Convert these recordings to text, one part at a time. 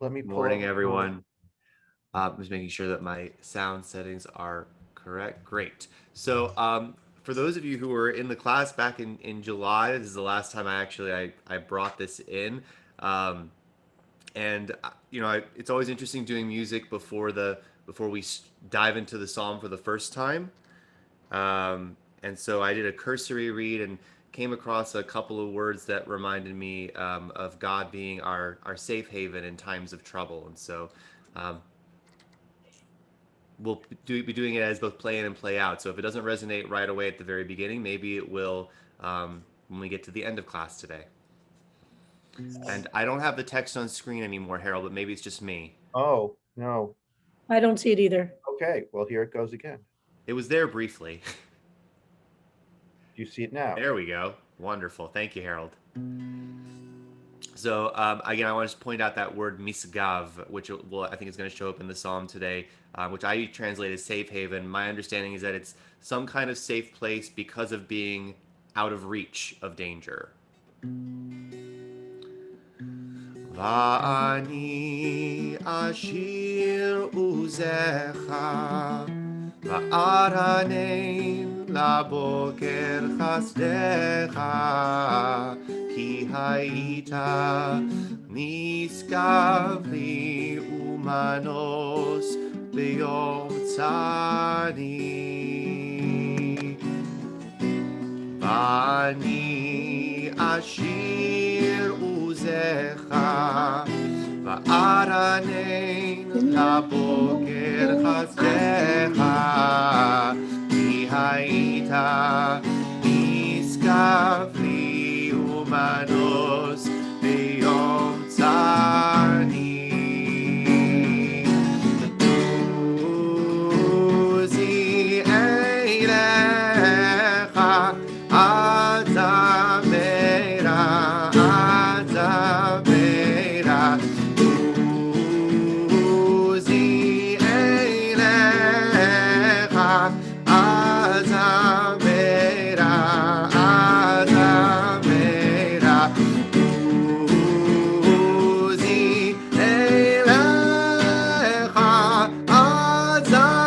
Let me Good pull up. morning, everyone. Just making sure that my sound settings are correct. Great. For those of you who were in the class back in July, this is the last time I brought this in. Um, it's always interesting doing music before we dive into the psalm for the first time. And so I did a cursory read and came across a couple of words that reminded me of God being our safe haven in times of trouble. Um, be doing it as both play in and play out. So if it doesn't resonate right away at the very beginning, maybe it will when we get to the end of class today. And I don't have the text on screen anymore, Harold, but maybe it's just me. Oh, no. I don't see it either. Okay, well, here it goes again. It was there briefly. Do you see it now? There we go. Wonderful. Thank you, Harold. So again, I want to just point out that word misgav, which I think is going to show up in the psalm today, which I translate as safe haven. My understanding is that it's some kind of safe place because of being out of reach of danger. Va'ani ashir uzecha va'aranein laboker chasdecha ki haita niskav li umanos beyom tzani va'ani ashir uzecha va'aranein laboker chasdecha ki haita niskav li umanos beyom tzani uzi eilecha Azamera, Azamera, Uzi Eilecha, Azamera, Azamera, Uzi Eilecha, Azamera,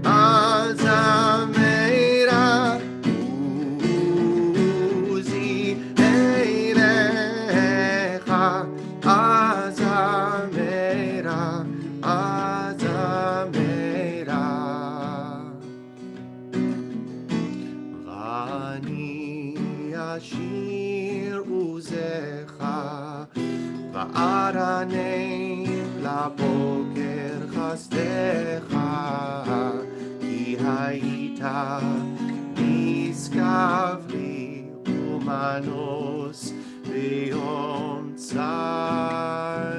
Azamera. Uzi eilecha azamera, azamera. Vani ashir uzecha va'aranein laboker chasdecha ki haita niskav li umanos beyom tzani.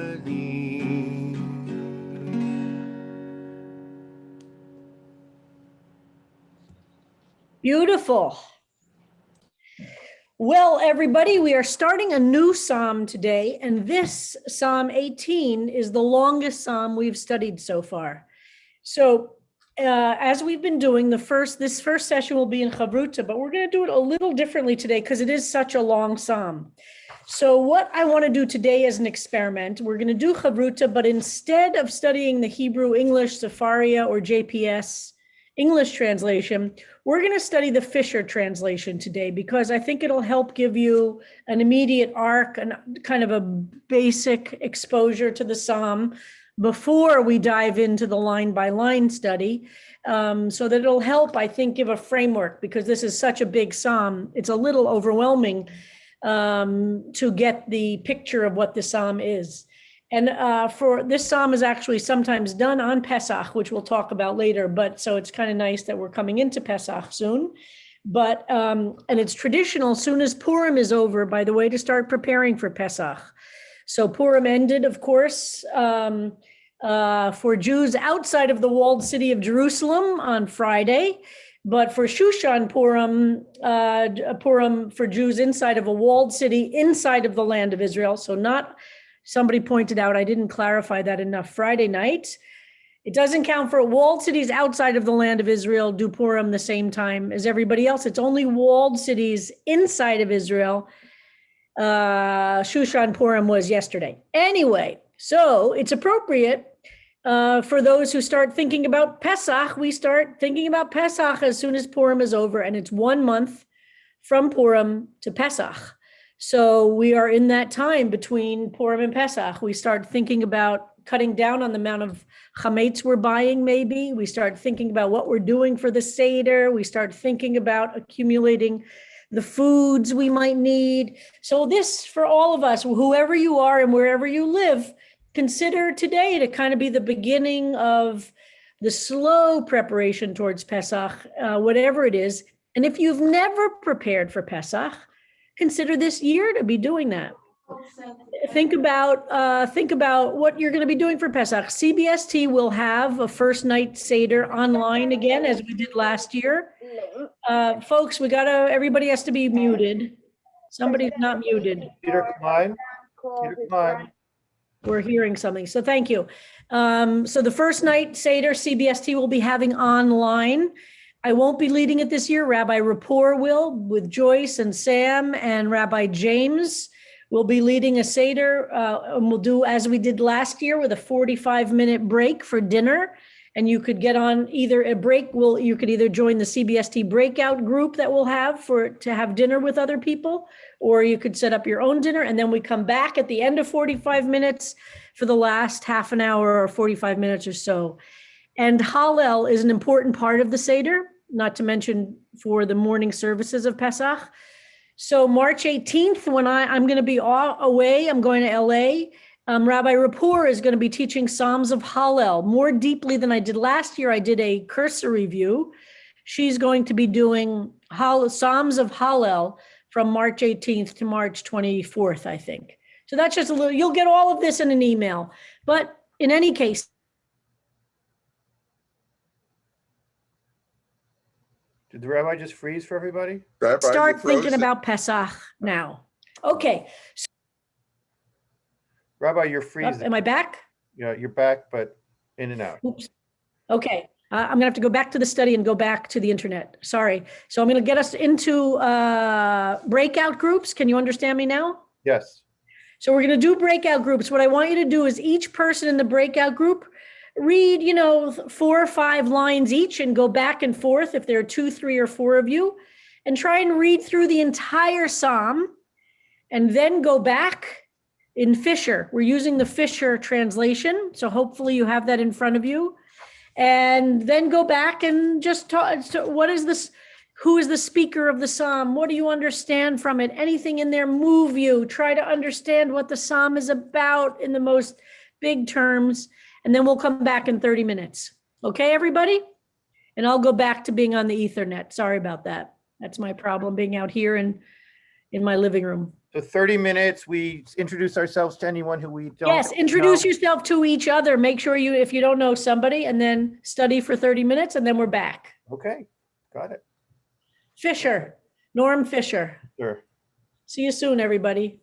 Beautiful. Well, everybody, we are starting a new psalm today, and this Psalm 18 is the longest psalm we've studied so far. So, as we've been doing, this first session will be in Chavruta, but we're going to do it a little differently today because it is such a long psalm. So what I want to do today is an experiment. We're going to do Chavruta, but instead of studying the Hebrew, English, Sefaria, or JPS English translation, we're going to study the Fisher translation today because I think it'll help give you an immediate arc and kind of a basic exposure to the psalm before we dive into the line by line study, so that it'll help, I think, give a framework because this is such a big psalm. It's a little overwhelming to get the picture of what the psalm is. And for this psalm is actually sometimes done on Pesach, which we'll talk about later. But so it's kind of nice that we're coming into Pesach soon. But and it's traditional soon as Purim is over, by the way, to start preparing for Pesach. So Purim ended, of course, for Jews outside of the walled city of Jerusalem on Friday. But for Shushan Purim, Purim for Jews inside of a walled city, inside of the land of Israel. So not, somebody pointed out, I didn't clarify that enough, Friday night. It doesn't count for walled cities outside of the land of Israel do Purim the same time as everybody else. It's only walled cities inside of Israel Shushan Purim was yesterday. Anyway, so it's appropriate for those who start thinking about Pesach. We start thinking about Pesach as soon as Purim is over, and it's 1 month from Purim to Pesach. So we are in that time between Purim and Pesach. We start thinking about cutting down on the amount of chametz we're buying, maybe. We start thinking about what we're doing for the Seder. We start thinking about accumulating the foods we might need. So this, for all of us, whoever you are and wherever you live, consider today to kind of be the beginning of the slow preparation towards Pesach, whatever it is. And if you've never prepared for Pesach, consider this year to be doing that. Think about what you're going to be doing for Pesach. CBST will have a first night Seder online again, as we did last year. Folks, everybody has to be muted. Somebody's not muted. Peter Klein. Peter Klein. We're hearing something, so thank you. So the first night Seder, CBST will be having online. I won't be leading it this year. Rabbi Rapport will, with Joyce and Sam, and Rabbi James will be leading a Seder. And we'll do as we did last year with a 45-minute break for dinner. And you could get on either a break. You could either join the CBST breakout group that we'll have to have dinner with other people, or you could set up your own dinner. And then we come back at the end of 45 minutes for the last half an hour or 45 minutes or so. And Hallel is an important part of the Seder, not to mention for the morning services of Pesach. So March 18th, when I'm going to be away, I'm going to LA. Rabbi Rapport is going to be teaching Psalms of Hallel more deeply than I did last year. I did a cursory review. She's going to be doing Psalms of Hallel from March 18th to March 24th, I think. So that's just a little, you'll get all of this in an email. But in any case, Did the rabbi just freeze for everybody? Rabbi, start you thinking frozen. about Pesach now. Okay, Rabbi, you're freezing. am I back? Yeah, you're back, but in and out. Oops. Okay, I'm gonna have to go back to the study and go back to the internet. Sorry. So I'm gonna get us into breakout groups. Can you understand me now? Yes. So we're gonna do breakout groups. What I want you to do is each person in the breakout group read, 4 or 5 lines each and go back and forth if there are 2, 3, or 4 of you, and try and read through the entire psalm and then go back in Fisher. We're using the Fisher translation, so hopefully you have that in front of you. And then go back and just talk. So what is this? Who is the speaker of the psalm? What do you understand from it? Anything in there move you? Try to understand what the psalm is about in the most big terms. And then we'll come back in 30 minutes. Okay, everybody? And I'll go back to being on the Ethernet. Sorry about that. That's my problem, being out here in my living room. So 30 minutes, we introduce ourselves to anyone who we don't Yes, introduce know. yourself to each other. Make sure if you don't know somebody, and then study for 30 minutes, and then we're back. Okay, got it. Fisher, Norm Fisher. Sure. See you soon, everybody.